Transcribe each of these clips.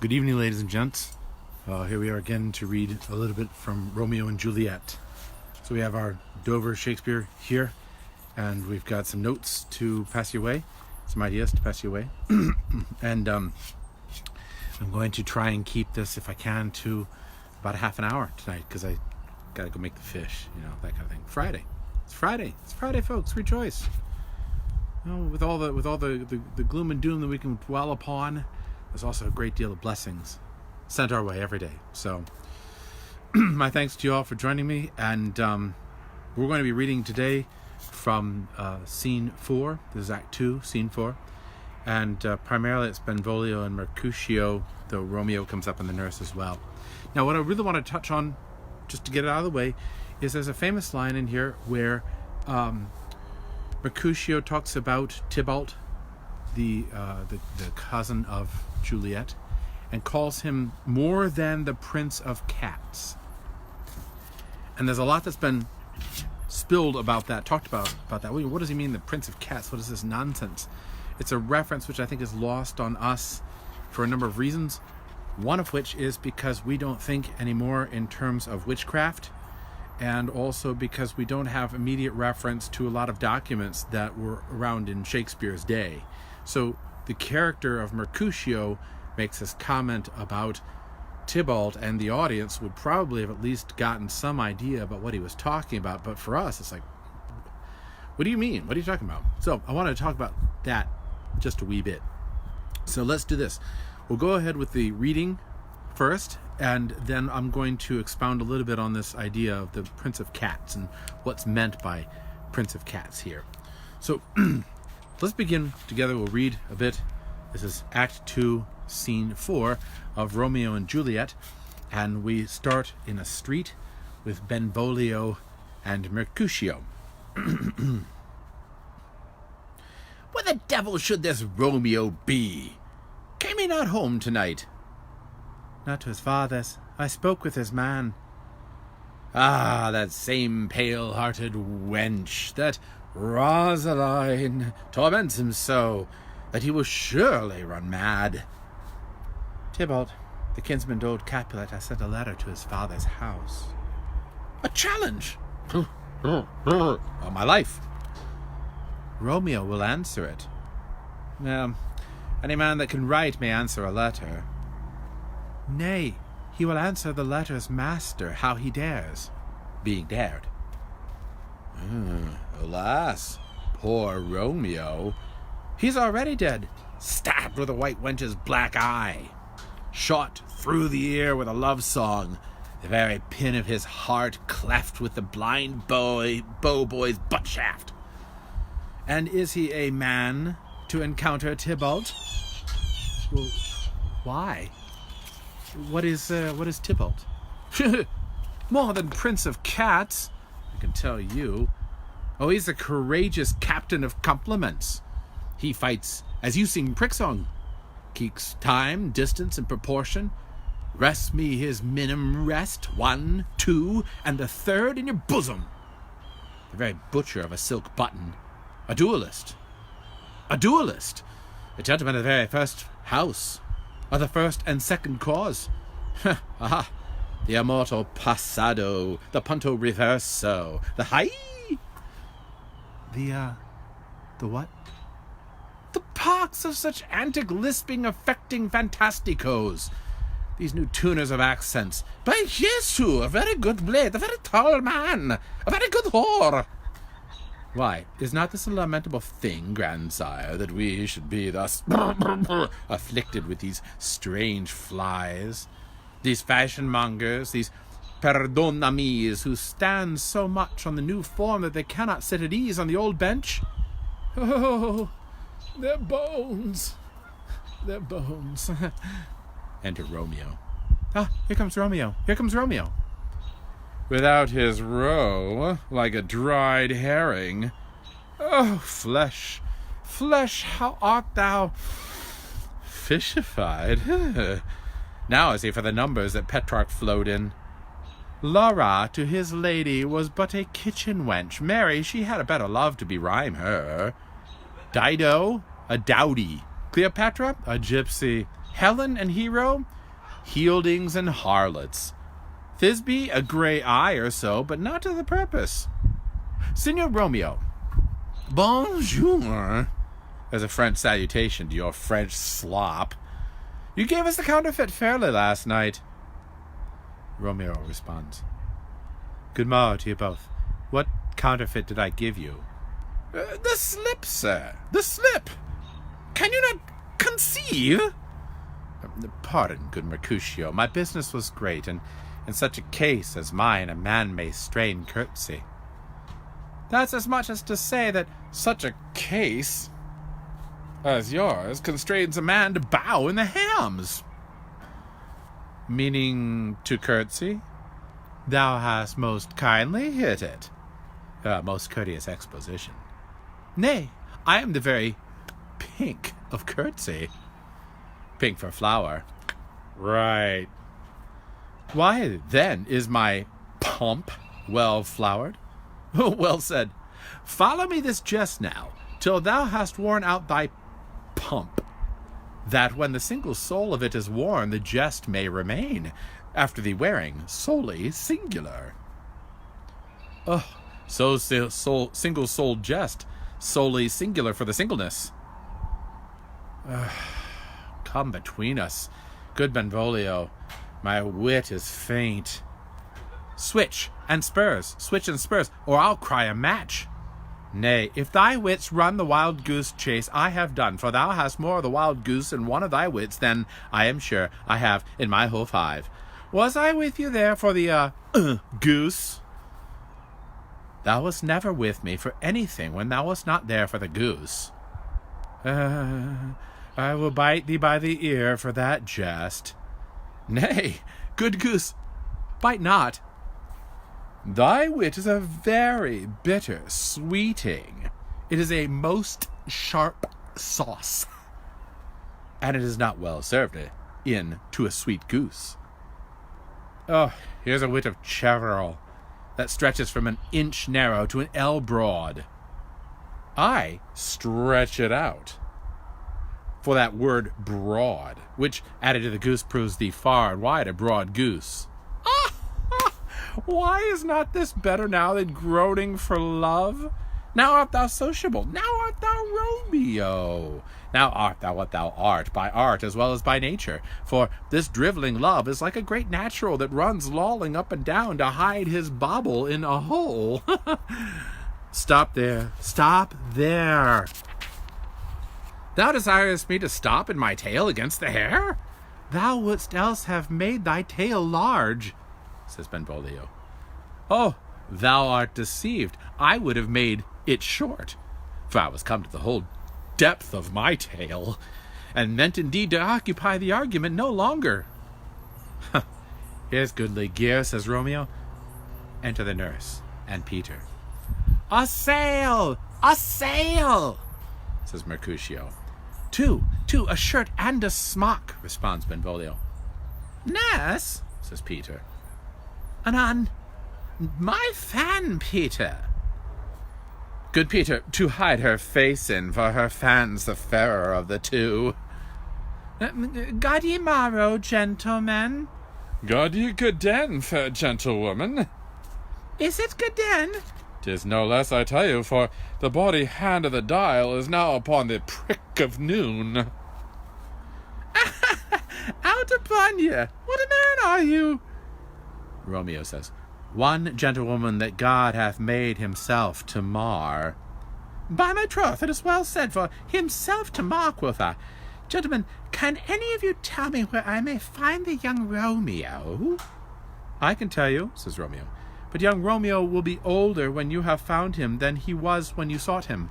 Good evening, ladies and gents. Here we are again to read a little bit from Romeo and Juliet. So we have our Dover Shakespeare here, and we've got some notes to pass you away, some ideas to pass you away. And I'm going to try and keep this, if I can, to about a half an hour tonight, because I got to go make the fish, that kind of thing. Friday. It's Friday, folks. Rejoice. With all the gloom and doom that we can dwell upon, there's also a great deal of blessings sent our way every day. So my thanks to you all for joining me, and we're going to be reading today from scene 4. This is Act II, scene 4, and primarily it's Benvolio and Mercutio, though Romeo comes up in the nurse as well. Now, what I really want to touch on, just to get it out of the way, is there's a famous line in here where Mercutio talks about Tybalt, the cousin of Juliet, and calls him more than the Prince of Cats. And there's a lot that's been spilled about that, talked about that. What does he mean, the Prince of Cats? What is this nonsense? It's a reference which I think is lost on us for a number of reasons. One of which is because we don't think anymore in terms of witchcraft, and also because we don't have immediate reference to a lot of documents that were around in Shakespeare's day. So the character of Mercutio makes this comment about Tybalt, and the audience would probably have at least gotten some idea about what he was talking about. But for us, it's like, what do you mean? What are you talking about? So I want to talk about that just a wee bit. So let's do this. We'll go ahead with the reading first, and then I'm going to expound a little bit on this idea of the Prince of Cats and what's meant by Prince of Cats here. So let's begin together. We'll read a bit. This is Act 2, Scene 4 of Romeo and Juliet, and we start in a street with Benvolio and Mercutio. Where the devil should this Romeo be? Came he not home tonight? Not to his father's. I spoke with his man. Ah, that same pale-hearted wench, that Rosaline, torments him so, that he will surely run mad. Tybalt, the kinsman to old Capulet, has sent a letter to his father's house. A challenge! On my life. Romeo will answer it. Any man that can write may answer a letter. Nay, he will answer the letter's master, how he dares, being dared. Alas, poor Romeo. He's already dead, stabbed with a white wench's black eye, shot through the ear with a love song, the very pin of his heart cleft with the blind boy boy's butt shaft. And is he a man to encounter Tybalt? Well, why? What is Tybalt? More than Prince of Cats, I can tell you. Oh, he's a courageous captain of compliments. He fights as you sing prick-song. Keeps time, distance, and proportion. Rests me his minim rest, 1, 2, and the third in your bosom. The very butcher of a silk button. A duellist. A gentleman of the very first house, of the first and second cause. Aha! The immortal passado, the punto reverso, the high. The what? The pox of such antic lisping, affecting fantasticos. These new tuners of accents. By Jesu, a very good blade, a very tall man, a very good whore. Why, is not this a lamentable thing, grandsire, that we should be thus afflicted with these strange flies, these fashion-mongers, these perdona-me's who stand so much on the new form that they cannot sit at ease on the old bench? Oh, their bones. Enter Romeo. Ah, here comes Romeo. Without his roe, like a dried herring. Oh, flesh, how art thou fishified? Now is he for the numbers that Petrarch flowed in. Laura to his lady was but a kitchen wench. Mary, she had a better love to berhyme her. Dido, a dowdy. Cleopatra, a gypsy. Helen and Hero, Hieldings and harlots. Thisbe, a grey eye or so, but not to the purpose. Signor Romeo, bonjour, as a French salutation to your French slop. You gave us the counterfeit fairly last night. Romeo responds, Good morrow to you both. What counterfeit did I give you? The slip, sir. The slip. Can you not conceive? Pardon, good Mercutio. My business was great, and in such a case as mine, a man may strain courtesy. That's as much as to say that such a case as yours constrains a man to bow in the hams. Meaning to courtesy? Thou hast most kindly hit it. Most courteous exposition. Nay, I am the very pink of courtesy. Pink for flower. Right. Why, then, is my pomp well flowered? Well said. Follow me this jest now, till thou hast worn out thy pomp, that when the single soul of it is worn, the jest may remain, after the wearing solely singular. Oh, so single-souled jest, solely singular for the singleness. Come between us, good Benvolio. My wit is faint. Switch and spurs, or I'll cry a match. Nay, if thy wits run the wild goose chase, I have done, for thou hast more of the wild goose in one of thy wits than, I am sure, I have in my whole 5. Was I with you there for the, goose? Thou wast never with me for anything when thou wast not there for the goose. I will bite thee by the ear for that jest. Nay, good goose, bite not. Thy wit is a very bitter sweeting. It is a most sharp sauce, and it is not well served in to a sweet goose. Oh, here's a wit of Cheverel that stretches from an inch narrow to an ell broad. I stretch it out for that word broad, which added to the goose proves the far and wide a broad goose. Why is not this better now than groaning for love? Now art thou sociable, now art thou Romeo. Now art thou what thou art, by art as well as by nature. For this drivelling love is like a great natural that runs lolling up and down to hide his bauble in a hole. Stop there, stop there. Thou desirest me to stop in my tail against the hair? Thou wouldst else have made thy tail large, says Benvolio. Oh, thou art deceived. I would have made it short, for I was come to the whole depth of my tail, and meant indeed to occupy the argument no longer. Here's goodly gear, says Romeo. Enter the nurse and Peter. A sail! A sail! Says Mercutio. Two, a shirt and a smock, responds Benvolio. Nurse, says Peter. Anon, my fan, Peter. Good Peter, to hide her face in, for her fan's the fairer of the two. God ye morrow, gentlemen. God ye good den, fair gentlewoman. Is it good den? 'Tis no less, I tell you, for the body hand of the dial is now upon the prick of noon. Out upon ye! What a man are you? Romeo says, One gentlewoman that God hath made himself to mar. By my troth, it is well said, for himself to mar, quoth I. Gentlemen, can any of you tell me where I may find the young Romeo? I can tell you, says Romeo, but young Romeo will be older when you have found him than he was when you sought him.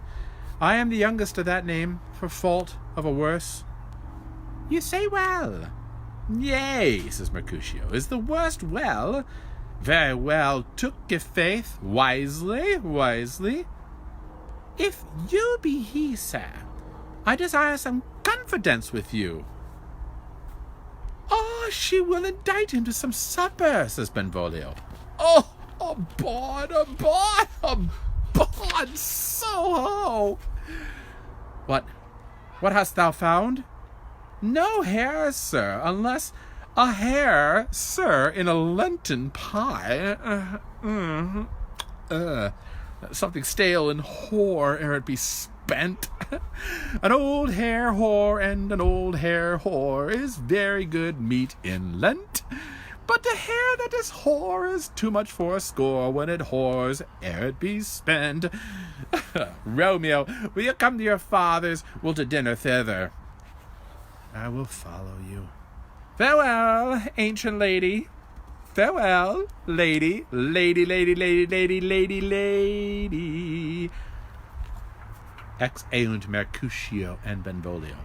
I am the youngest of that name, for fault of a worse. You say well. Yea, says Mercutio, is the worst well? Very well took, i' faith, wisely. If you be he, sir, I desire some confidence with you. Oh, she will indict him to some supper, says Benvolio. Oh, aboard, so-ho! What hast thou found? No hare, sir, unless a hare, sir, in a Lenten pie. Something stale and hoar ere it be spent. An old hare whore and an old hare whore is very good meat in Lent. But a hare that is whore is too much for a score when it whores ere it be spent. Romeo, will you come to your father's? We'll to dinner thither. I will follow you. Farewell, ancient lady. Farewell, lady, lady, lady, lady, lady, lady, lady. Exeunt Mercutio and Benvolio.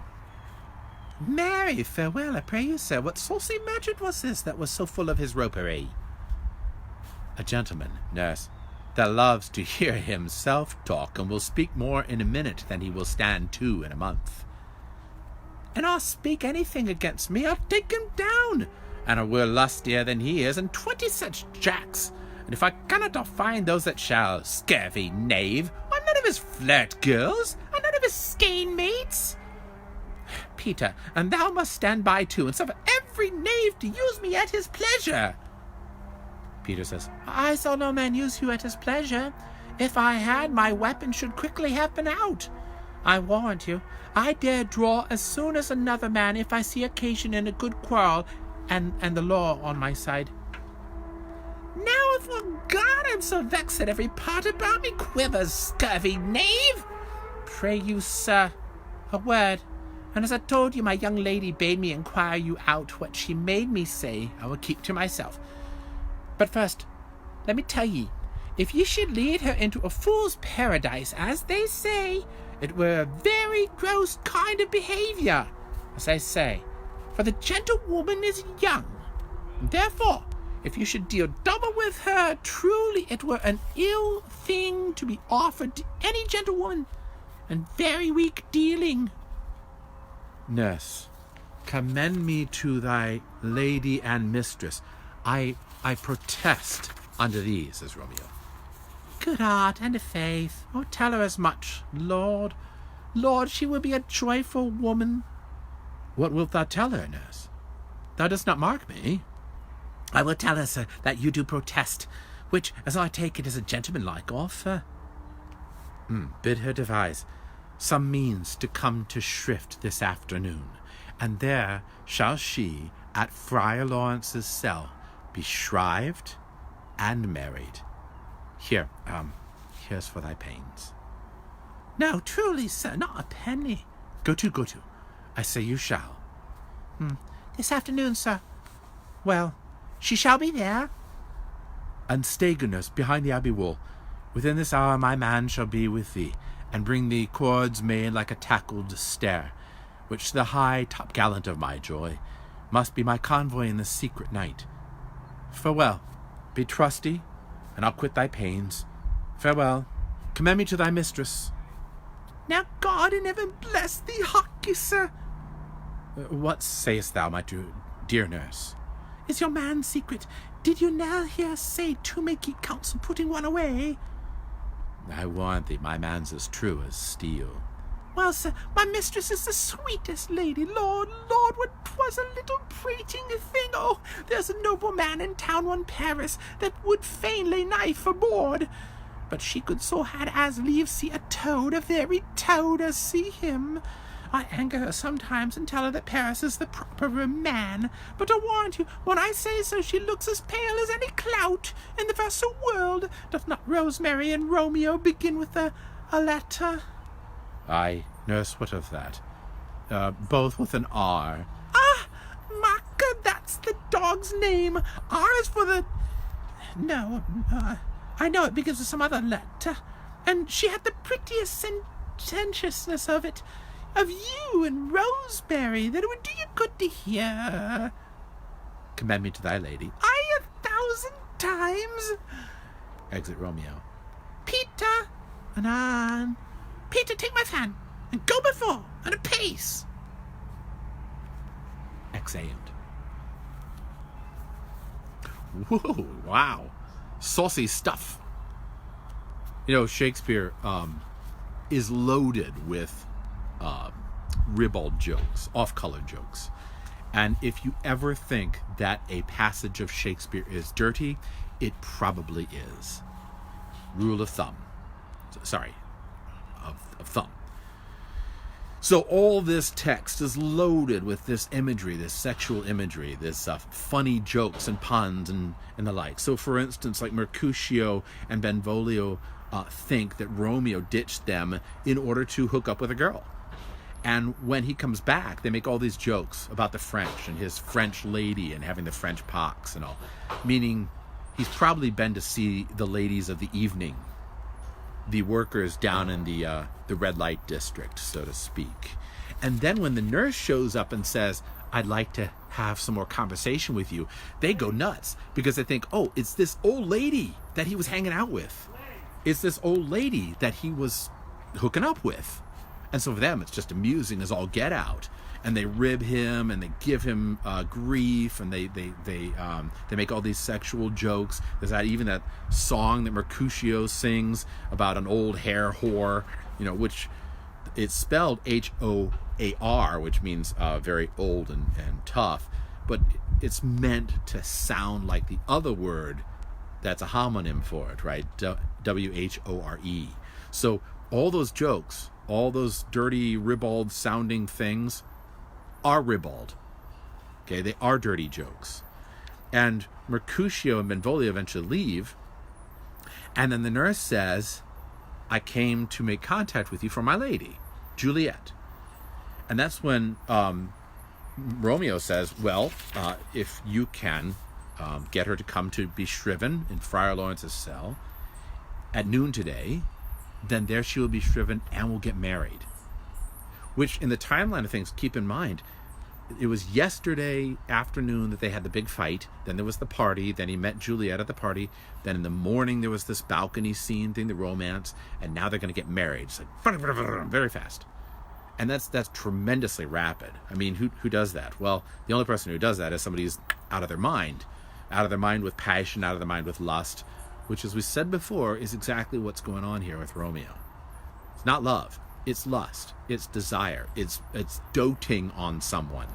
Marry, farewell, I pray you, sir. What saucy magic was this that was so full of his ropery? A gentleman, nurse, that loves to hear himself talk, and will speak more in a minute than he will stand 2 in a month. And I'll speak anything against me, I'll take him down. And I were lustier than he is, and 20 such jacks. And if I cannot find those that shall, scurvy knave, I'm none of his flirt girls, I'm none of his skein mates. Peter, and thou must stand by too, and suffer every knave to use me at his pleasure. Peter says, I saw no man use you at his pleasure. If I had, my weapon should quickly have been out. I warrant you, I dare draw as soon as another man if I see occasion in a good quarrel, and the law on my side. Now, for God, I'm so vexed that every part about me quivers, scurvy knave. Pray you, sir, a word. And as I told you, my young lady bade me inquire you out. What she made me say, I will keep to myself. But first, let me tell ye, if ye should lead her into a fool's paradise, as they say, it were a very gross kind of behaviour, as I say, for the gentlewoman is young. Therefore, if you should deal double with her, truly it were an ill thing to be offered to any gentlewoman, and very weak dealing. Nurse, commend me to thy lady and mistress. I protest under these, says Romeo. Good heart and a faith. Oh, tell her as much. Lord, she will be a joyful woman. What wilt thou tell her, nurse? Thou dost not mark me. I will tell her, sir, that you do protest, which, as I take it, is a gentlemanlike offer. Bid her devise some means to come to Shrift this afternoon, and there shall she, at Friar Lawrence's cell, be shrived and married. Here's for thy pains. No, truly, sir, not a penny. Go to. I say you shall. This afternoon, sir. Well, she shall be there. And stay, goodness, behind the abbey wall. Within this hour my man shall be with thee, and bring thee cords made like a tackled stair, which the high topgallant of my joy must be my convoy in the secret night. Farewell, be trusty, and I'll quit thy pains. Farewell, commend me to thy mistress. Now God in heaven bless thee, harkye, sir. What sayest thou, my dear nurse? Is your man secret? Did you now hear say to may keep counsel putting one away? I warrant thee, my man's as true as steel. Well, sir, my mistress is the sweetest lady. Lord, what 'twas a little prating thing. Oh, there's a noble man in town, one Paris, that would fain lay knife aboard. But she could so had as leave see a toad, a very toad, as see him. I anger her sometimes and tell her that Paris is the proper man. But I warrant you, when I say so, she looks as pale as any clout in the vessel world. Doth not Rosemary and Romeo begin with a letter? Aye, nurse, what of that? Both with an R. Ah, Macca, that's the dog's name. R is for the... No, I know it begins with some other letter. And she had the prettiest sententiousness of it. Of you and Rosemary, that it would do you good to hear. Commend me to thy lady. Aye, 1,000 times. Exit Romeo. Peter, anon. Peter, take my fan, and go before, and apace. Exeunt. Whoa, wow. Saucy stuff. You know, Shakespeare is loaded with ribald jokes, off-color jokes. And if you ever think that a passage of Shakespeare is dirty, it probably is. Rule of thumb. Sorry, of thumb. So all this text is loaded with this imagery, this sexual imagery, this funny jokes and puns and the like. So for instance, like Mercutio and Benvolio think that Romeo ditched them in order to hook up with a girl. And when he comes back, they make all these jokes about the French and his French lady and having the French pox and all. Meaning he's probably been to see the ladies of the evening, the workers down in the red light district, so to speak. And then when the nurse shows up and says, I'd like to have some more conversation with you, they go nuts because they think, oh, it's this old lady that he was hanging out with. It's this old lady that he was hooking up with. And so for them, it's just amusing as all get out. And they rib him and they give him grief, and they make all these sexual jokes. There's even that song that Mercutio sings about an old hair whore, which it's spelled H-O-A-R, which means very old and tough, but it's meant to sound like the other word that's a homonym for it, right? W-H-O-R-E. So all those jokes, all those dirty, ribald sounding things are ribald. Okay, they are dirty jokes. And Mercutio and Benvolio eventually leave, and then the nurse says, I came to make contact with you for my lady, Juliet. And that's when Romeo says, well, if you can get her to come to be shriven in Friar Lawrence's cell at noon today, then there she will be shriven and will get married. Which, in the timeline of things, keep in mind, it was yesterday afternoon that they had the big fight. Then there was the party. Then he met Juliet at the party. Then in the morning there was this balcony scene thing, the romance. And now they're going to get married. It's like very fast. And that's tremendously rapid. I mean, who does that? Well, the only person who does that is somebody who's out of their mind. Out of their mind with passion, out of their mind with lust. Which, as we said before, is exactly what's going on here with Romeo. It's not love. It's lust. It's desire. It's doting on someone,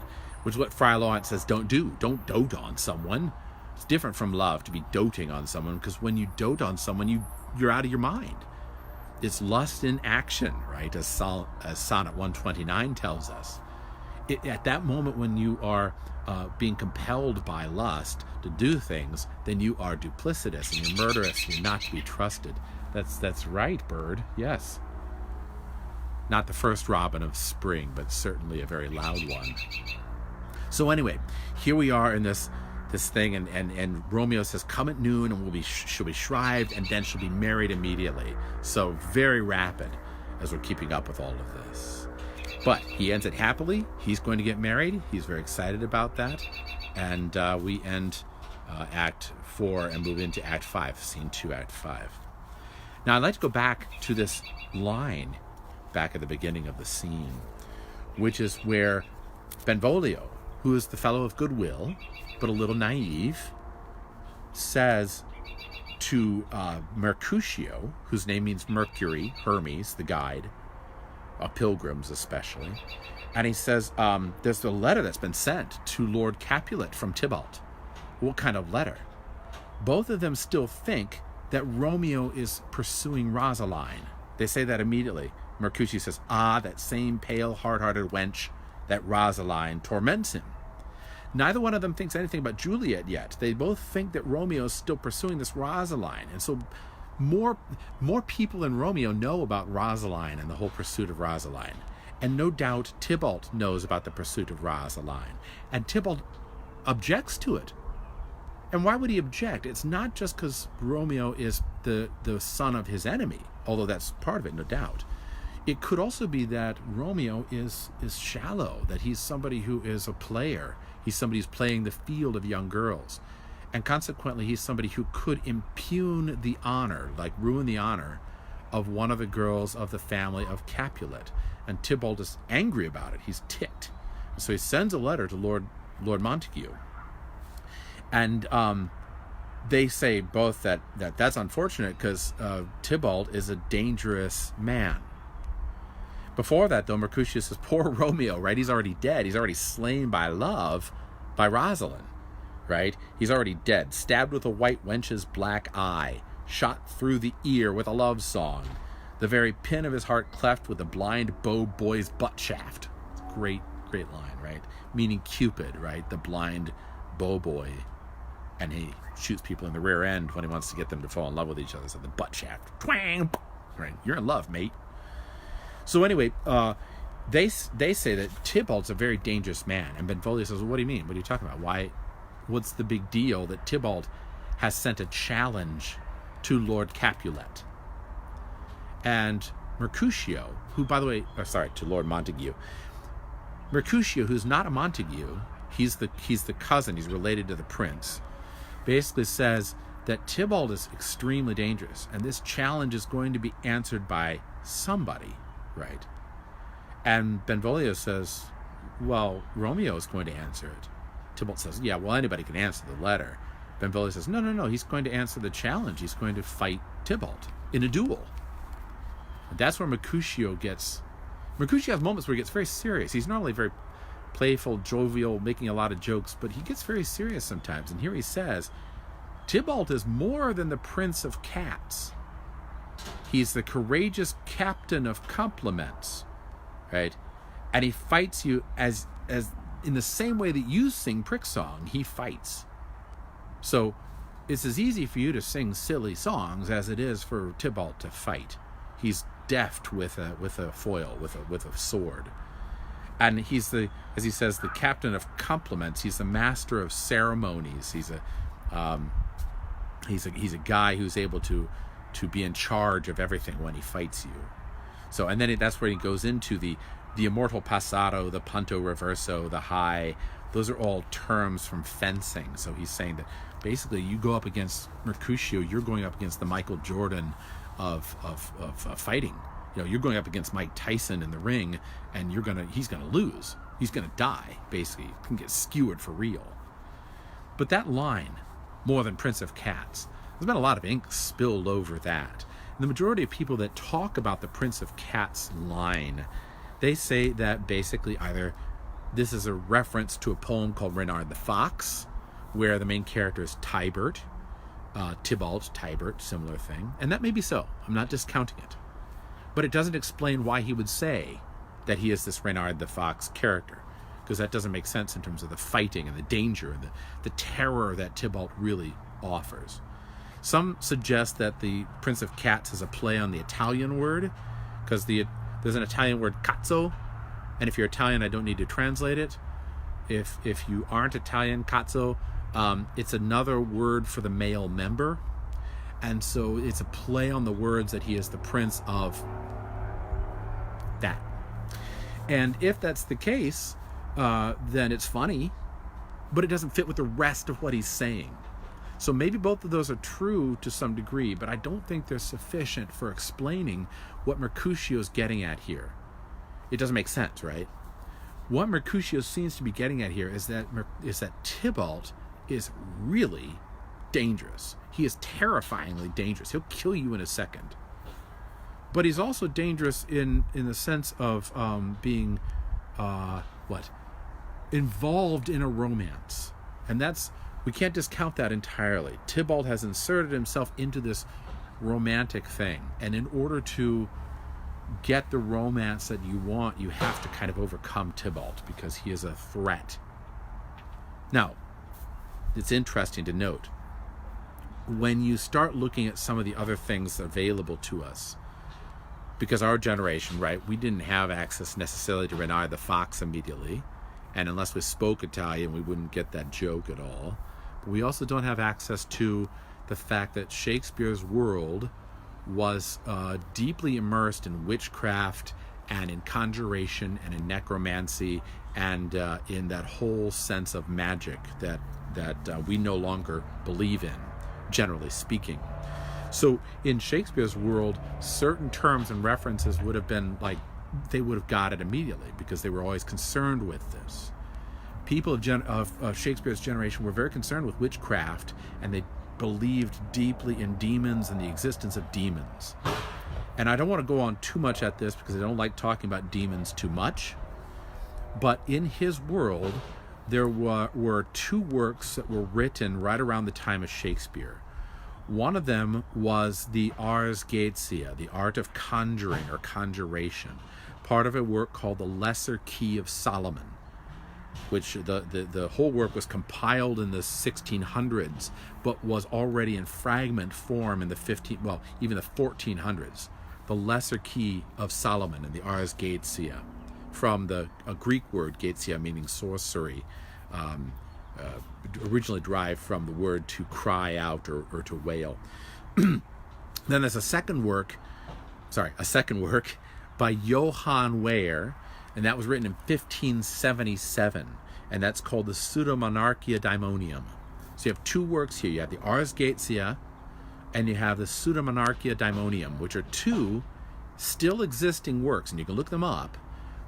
which is what Friar Lawrence says don't do. Don't dote on someone. It's different from love to be doting on someone, because when you dote on someone, you're out of your mind. It's lust in action, right? As Sonnet 129 tells us. At that moment when you are being compelled by lust to do things, then you are duplicitous and you're murderous and you're not to be trusted. That's right, Bird. Yes. Not the first robin of spring, but certainly a very loud one. So anyway, here we are in this thing, and Romeo says, come at noon and she'll be shrived, and then she'll be married immediately. So very rapid as we're keeping up with all of this. But he ends it happily. He's going to get married. He's very excited about that. And we end Act 4 and move into Act 5, Scene 2, Act 5. Now I'd like to go back to this line back at the beginning of the scene, which is where Benvolio, who is the fellow of goodwill, but a little naive, says to Mercutio, whose name means Mercury, Hermes, the guide, pilgrims especially, and he says, there's a letter that's been sent to Lord Capulet from Tybalt. What kind of letter? Both of them still think that Romeo is pursuing Rosaline. They say that immediately. Mercutio says, that same pale, hard-hearted wench, that Rosaline torments him. Neither one of them thinks anything about Juliet yet. They both think that Romeo is still pursuing this Rosaline. And so more people than Romeo know about Rosaline and the whole pursuit of Rosaline. And no doubt Tybalt knows about the pursuit of Rosaline. And Tybalt objects to it. And why would he object? It's not just because Romeo is the son of his enemy, although that's part of it, no doubt. It could also be that Romeo is shallow, that he's somebody who is a player. He's somebody who's playing the field of young girls. And consequently, he's somebody who could impugn the honor, like ruin the honor, of one of the girls of the family of Capulet. And Tybalt is angry about it. He's ticked. So he sends a letter to Lord Montague. And they say both that's unfortunate because Tybalt is a dangerous man. Before that, though, Mercutio says, poor Romeo, right? He's already dead. He's already slain by love, by Rosalind, right? He's already dead, stabbed with a white wench's black eye, shot through the ear with a love song, the very pin of his heart cleft with a blind bow boy's butt shaft. Great, great line, right? Meaning Cupid, right? The blind bow boy. And he shoots people in the rear end when he wants to get them to fall in love with each other. So the butt shaft. Twang! Right? You're in love, mate. So anyway, they say that Tybalt's a very dangerous man. And Benvolio says, well, what do you mean? What are you talking about? Why? What's the big deal that Tybalt has sent a challenge to Lord Capulet? And Mercutio, who, by the way, to Lord Montague. Mercutio, who's not a Montague, he's the cousin, he's related to the prince, basically says that Tybalt is extremely dangerous, and this challenge is going to be answered by somebody, right? And Benvolio says, well, Romeo is going to answer it. Tybalt says, yeah, well, anybody can answer the letter. Benvolio says, no, he's going to answer the challenge. He's going to fight Tybalt in a duel. And that's where Mercutio has moments where he gets very serious. He's normally very playful, jovial, making a lot of jokes, but he gets very serious sometimes. And here he says, Tybalt is more than the prince of cats. He's the courageous captain of compliments, right? And he fights you as in the same way that you sing prick song, he fights. So it's as easy for you to sing silly songs as it is for Tybalt to fight. He's deft with a foil, with a sword. And he's as he says, the captain of compliments. He's the master of ceremonies. He's a guy who's able to be in charge of everything when he fights you. So, and then that's where he goes into the immortal passato, the punto reverso, the high. Those are all terms from fencing. So he's saying that basically you go up against Mercutio, you're going up against the Michael Jordan of fighting. You know, you're going up against Mike Tyson in the ring, and he's gonna lose. He's gonna die. Basically, he can get skewered for real. But that line, more than Prince of Cats, there's been a lot of ink spilled over that. And the majority of people that talk about the Prince of Cats line, they say that basically either this is a reference to a poem called Reynard the Fox, where the main character is Tybert, Tybalt, Tybert, similar thing. And that may be so. I'm not discounting it. But it doesn't explain why he would say that he is this Reynard the Fox character, because that doesn't make sense in terms of the fighting and the danger and the terror that Tybalt really offers. Some suggest that the Prince of Cats is a play on the Italian word, because there's an Italian word cazzo, and if you're Italian, I don't need to translate it. If you aren't Italian, cazzo, it's another word for the male member, and so it's a play on the words that he is the prince of that. And if that's the case, then it's funny, but it doesn't fit with the rest of what he's saying. So maybe both of those are true to some degree, but I don't think they're sufficient for explaining what Mercutio's getting at here. It doesn't make sense, right? What Mercutio seems to be getting at here is that Tybalt is really dangerous. He is terrifyingly dangerous. He'll kill you in a second. But he's also dangerous in the sense of being involved in a romance. And we can't discount that entirely. Tybalt has inserted himself into this romantic thing. And in order to get the romance that you want, you have to kind of overcome Tybalt, because he is a threat. Now, it's interesting to note, when you start looking at some of the other things available to us, because our generation, right, we didn't have access necessarily to Reynard the Fox immediately, and unless we spoke Italian, we wouldn't get that joke at all. But we also don't have access to the fact that Shakespeare's world was deeply immersed in witchcraft and in conjuration and in necromancy and in that whole sense of magic that we no longer believe in, generally speaking. So in Shakespeare's world, certain terms and references would have been like, they would have got it immediately because they were always concerned with this. People of Shakespeare's generation were very concerned with witchcraft, and they believed deeply in demons and the existence of demons. And I don't want to go on too much at this because I don't like talking about demons too much. But in his world, there were two works that were written right around the time of Shakespeare. One of them was the Ars Goetia, the art of conjuring or conjuration, part of a work called the Lesser Key of Solomon, which the whole work was compiled in the 1600s, but was already in fragment form in the even the 1400s. The Lesser Key of Solomon and the Ars Goetia, from a Greek word, Goetia, meaning sorcery, originally derived from the word to cry out or to wail. Then there's a second work by Johann Weyer, and that was written in 1577, and that's called the Pseudomonarchia Daemonium. So you have two works here. You have the Ars Goetia, and you have the Pseudomonarchia Daemonium, which are two still existing works, and you can look them up,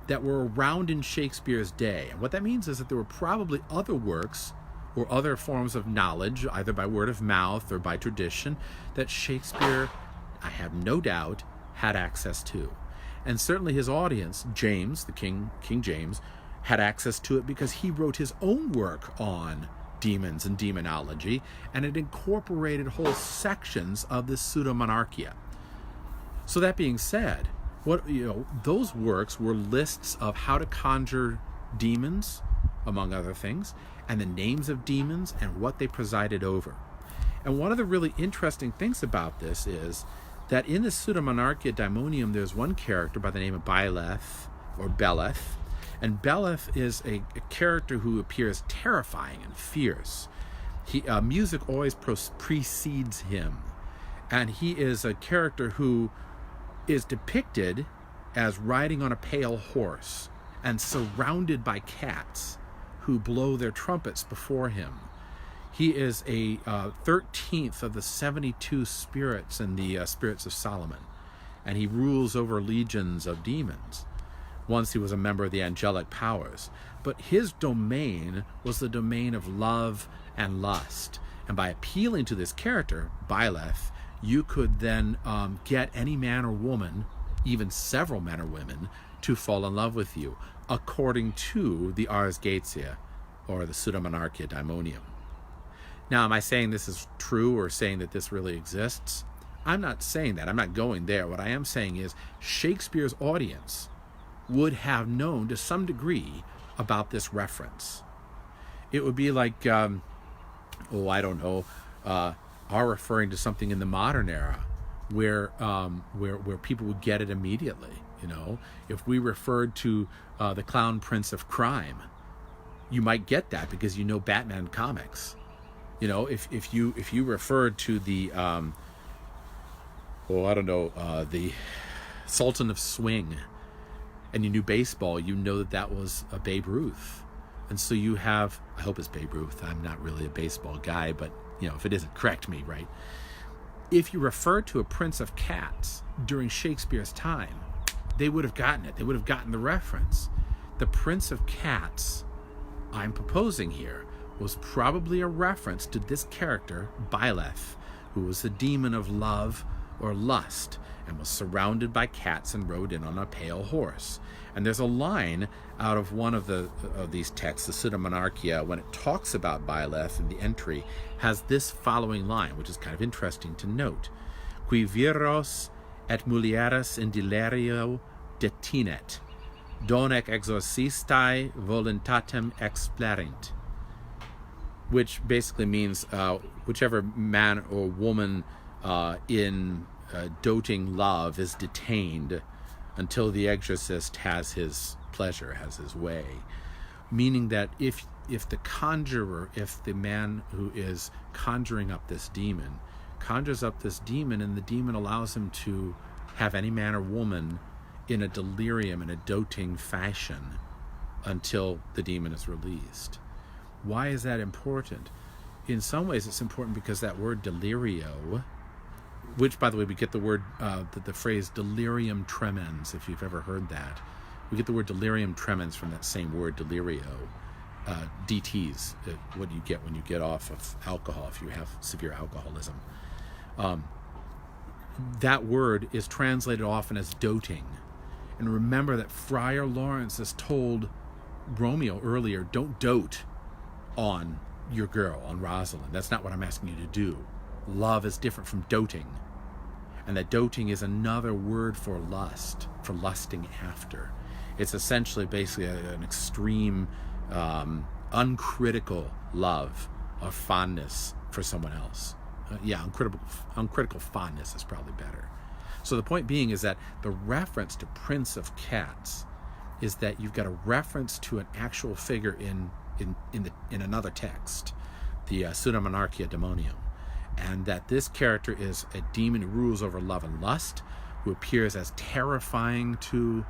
that were around in Shakespeare's day. And what that means is that there were probably other works or other forms of knowledge, either by word of mouth or by tradition, that Shakespeare, I have no doubt, had access to. And certainly his audience, James, the King James, had access to it because he wrote his own work on demons and demonology, and it incorporated whole sections of this pseudomonarchia. So that being said, those works were lists of how to conjure demons, among other things, and the names of demons and what they presided over. And one of the really interesting things about this is that in the Pseudomonarchia Daemonium, there's one character by the name of Byleth, or Beleth, and Beleth is a character who appears terrifying and fierce. Music always precedes him, and he is a character who is depicted as riding on a pale horse and surrounded by cats who blow their trumpets before him. He is a 13th of the 72 spirits in the Spirits of Solomon, and he rules over legions of demons. Once he was a member of the angelic powers, but his domain was the domain of love and lust. And by appealing to this character, Byleth, you could then get any man or woman, even several men or women, to fall in love with you, according to the Ars Goetia, or the Pseudomonarchia Daemonium. Now, am I saying this is true or saying that this really exists? I'm not saying that. I'm not going there. What I am saying is Shakespeare's audience would have known to some degree about this reference. It would be like, our referring to something in the modern era where people would get it immediately. If we referred to the Clown Prince of Crime, you might get that because Batman comics. If you referred to the the Sultan of Swing, and you knew baseball, that was a Babe Ruth. And so you have, I hope it's Babe Ruth. I'm not really a baseball guy, but if it isn't, correct me, right? If you referred to a Prince of Cats during Shakespeare's time, they would have gotten it. They would have gotten the reference. The Prince of Cats, I'm proposing here, was probably a reference to this character, Byleth, who was the demon of love or lust, and was surrounded by cats and rode in on a pale horse. And there's a line out of one of these texts, the Pseudomonarchia, when it talks about Byleth in the entry, has this following line, which is kind of interesting to note. Qui viros et mulieres in delirio detinet, donec exorcistae voluntatem explerint. Which basically means whichever man or woman in doting love is detained until the exorcist has his pleasure, has his way. Meaning that if the conjurer, if the man who is conjuring up this demon, conjures up this demon, and the demon allows him to have any man or woman in a delirium, in a doting fashion, until the demon is released. Why is that important? In some ways it's important because that word delirio, which, by the way, we get the word, the phrase delirium tremens, if you've ever heard that. We get the word delirium tremens from that same word, delirio. DTs, what you get when you get off of alcohol, if you have severe alcoholism. that word is translated often as doting. And remember that Friar Lawrence has told Romeo earlier, don't dote on your girl, on Rosalind. That's not what I'm asking you to do. Love is different from doting. And that doting is another word for lust, for lusting after. It's essentially basically an extreme, uncritical love or fondness for someone else. Uncritical fondness is probably better. So the point being is that the reference to Prince of Cats is that you've got a reference to an actual figure in another text, the Summa Monarchia Demonium, and that this character is a demon who rules over love and lust, who appears as terrifying to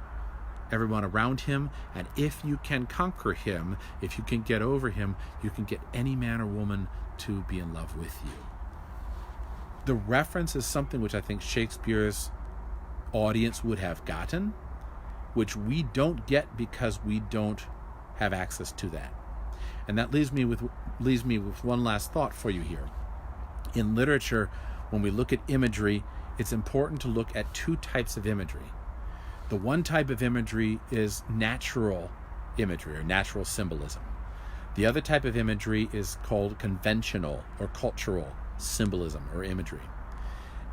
everyone around him, and if you can conquer him, if you can get over him, you can get any man or woman to be in love with you. The reference is something which I think Shakespeare's audience would have gotten, which we don't get because we don't have access to that. And that leaves me with one last thought for you here. In literature, when we look at imagery, it's important to look at two types of imagery. The one type of imagery is natural imagery or natural symbolism. The other type of imagery is called conventional or cultural symbolism or imagery.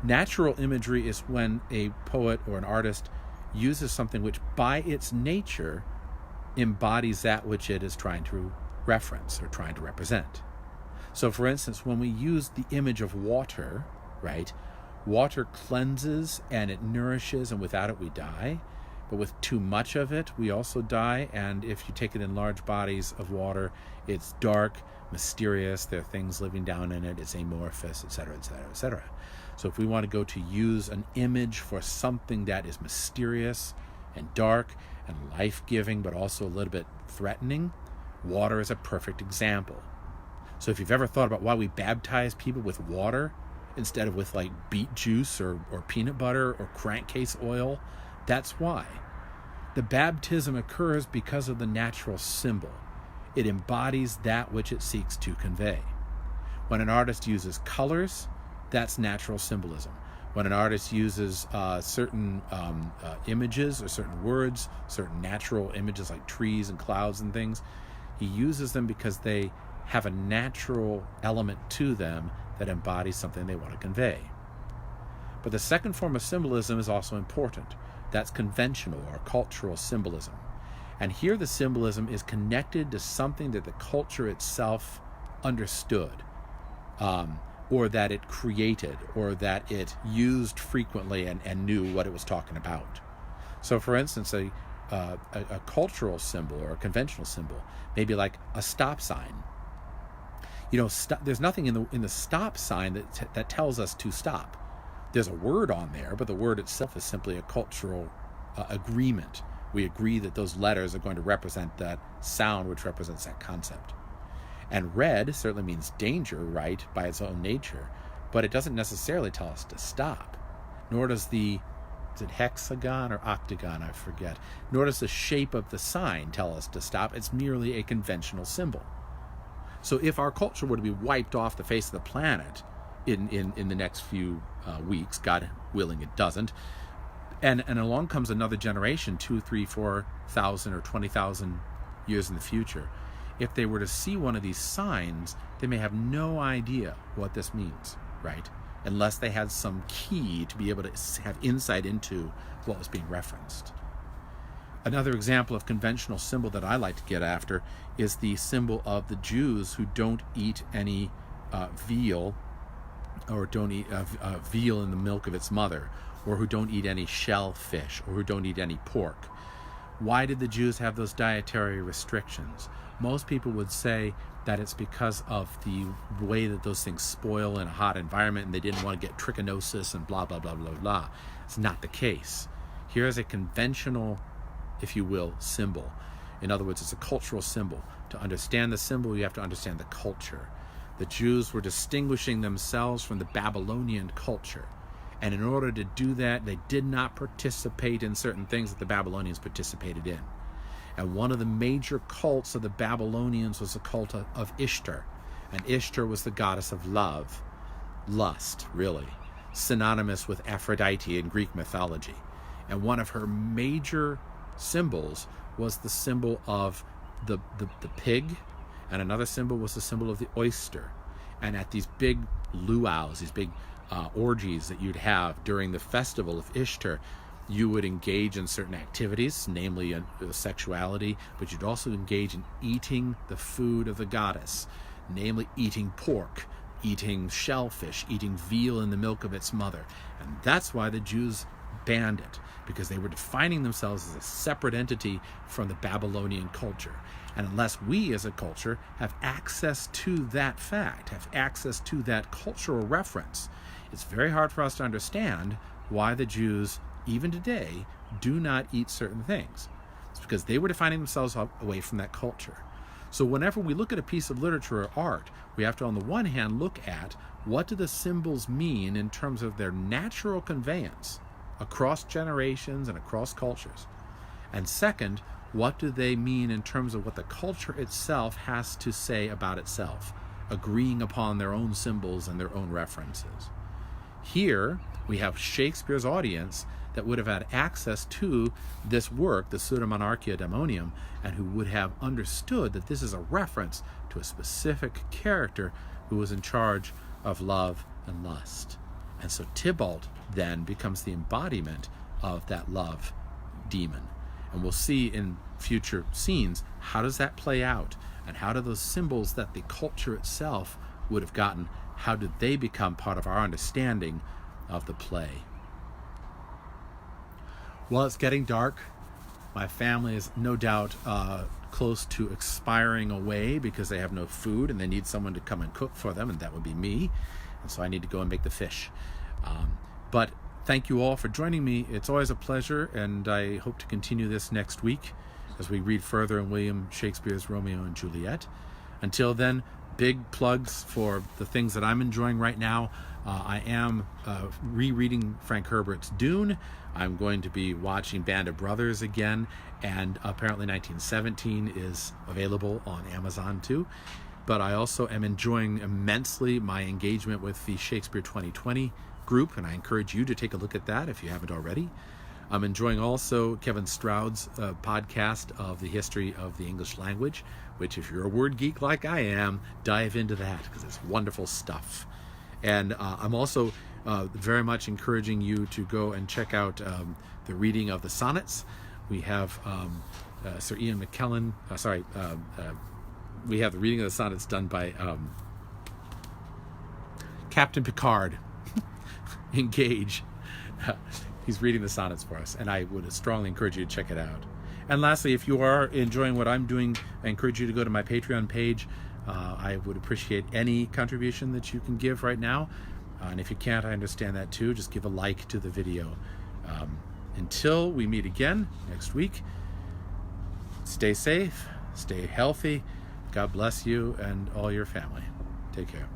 Natural imagery is when a poet or an artist uses something which by its nature embodies that which it is trying to reference or trying to represent. So for instance, when we use the image of water, right, water cleanses and it nourishes, and without it we die. But with too much of it, we also die. And if you take it in large bodies of water, it's dark, mysterious, there are things living down in it, it's amorphous, etc., etc., etc. So if we want to go to use an image for something that is mysterious and dark and life-giving, but also a little bit threatening, water is a perfect example. So if you've ever thought about why we baptize people with water instead of with like beet juice or peanut butter or crankcase oil, that's why. The baptism occurs because of the natural symbol. It embodies that which it seeks to convey. When an artist uses colors, that's natural symbolism. When an artist uses certain images or certain words, certain natural images like trees and clouds and things, he uses them because they have a natural element to them that embodies something they want to convey. But the second form of symbolism is also important. That's conventional or cultural symbolism. And here the symbolism is connected to something that the culture itself understood, or that it created, or that it used frequently and knew what it was talking about. So for instance, a cultural symbol or a conventional symbol, maybe like a stop sign. There's nothing in the stop sign that tells us to stop. There's a word on there, but the word itself is simply a cultural agreement. We agree that those letters are going to represent that sound, which represents that concept. And red certainly means danger, right, by its own nature, but it doesn't necessarily tell us to stop. Nor does is it hexagon or octagon? I forget. Nor does the shape of the sign tell us to stop. It's merely a conventional symbol. So if our culture were to be wiped off the face of the planet in the next few weeks, God willing it doesn't, and along comes another generation, 2, 3, 4,000 or 20,000 years in the future, if they were to see one of these signs, they may have no idea what this means, right? Unless they had some key to be able to have insight into what was being referenced. Another example of conventional symbol that I like to get after is the symbol of the Jews who don't eat any veal, or don't eat veal in the milk of its mother, or who don't eat any shellfish, or who don't eat any pork. Why did the Jews have those dietary restrictions? Most people would say that it's because of the way that those things spoil in a hot environment, and they didn't want to get trichinosis and blah, blah, blah, blah, blah. It's not the case. Here's a conventional, if you will, symbol. In other words, it's a cultural symbol. To understand the symbol, you have to understand the culture. The Jews were distinguishing themselves from the Babylonian culture. And in order to do that, they did not participate in certain things that the Babylonians participated in. And one of the major cults of the Babylonians was the cult of Ishtar. And Ishtar was the goddess of love. Lust, really. synonymous with Aphrodite in Greek mythology. And one of her major symbols was the symbol of the pig, and another symbol was the symbol of the oyster. And at these big luau's, these big orgies that you'd have during the festival of Ishtar, you would engage in certain activities, namely sexuality, but you'd also engage in eating the food of the goddess, namely eating pork, eating shellfish, eating veal in the milk of its mother. And that's why the Jews banned it, because they were defining themselves as a separate entity from the Babylonian culture. And unless we as a culture have access to that fact, have access to that cultural reference, it's very hard for us to understand why the Jews, even today, do not eat certain things. It's because they were defining themselves away from that culture. So whenever we look at a piece of literature or art, we have to, on the one hand, look at what do the symbols mean in terms of their natural conveyance across generations and across cultures. And second, what do they mean in terms of what the culture itself has to say about itself, agreeing upon their own symbols and their own references. Here, we have Shakespeare's audience that would have had access to this work, the Sutta Monarchia Daemonium, and who would have understood that this is a reference to a specific character who was in charge of love and lust. And so Tybalt then becomes the embodiment of that love demon. And we'll see in future scenes, how does that play out? And how do those symbols that the culture itself would have gotten, how did they become part of our understanding of the play? Well, it's getting dark. My family is no doubt close to expiring away because they have no food and they need someone to come and cook for them, and that would be me. And so I need to go and make the fish. But thank you all for joining me. It's always a pleasure, and I hope to continue this next week as we read further in William Shakespeare's Romeo and Juliet. Until then, big plugs for the things that I'm enjoying right now. I am rereading Frank Herbert's Dune. I'm going to be watching Band of Brothers again, and apparently 1917 is available on Amazon too. But I also am enjoying immensely my engagement with the Shakespeare 2020 group, and I encourage you to take a look at that if you haven't already. I'm enjoying also Kevin Stroud's podcast of the history of the English language, which, if you're a word geek like I am, dive into that because it's wonderful stuff. And I'm also very much encouraging you to go and check out the reading of the sonnets. We have Sir Ian McKellen, we have the reading of the sonnets done by Captain Picard. Engage. He's reading the sonnets for us, and I would strongly encourage you to check it out. And lastly, if you are enjoying what I'm doing, I encourage you to go to my Patreon page. I would appreciate any contribution that you can give right now. And if you can't, I understand that too. Just give a like to the video. Until we meet again next week, stay safe, stay healthy. God bless you and all your family. Take care.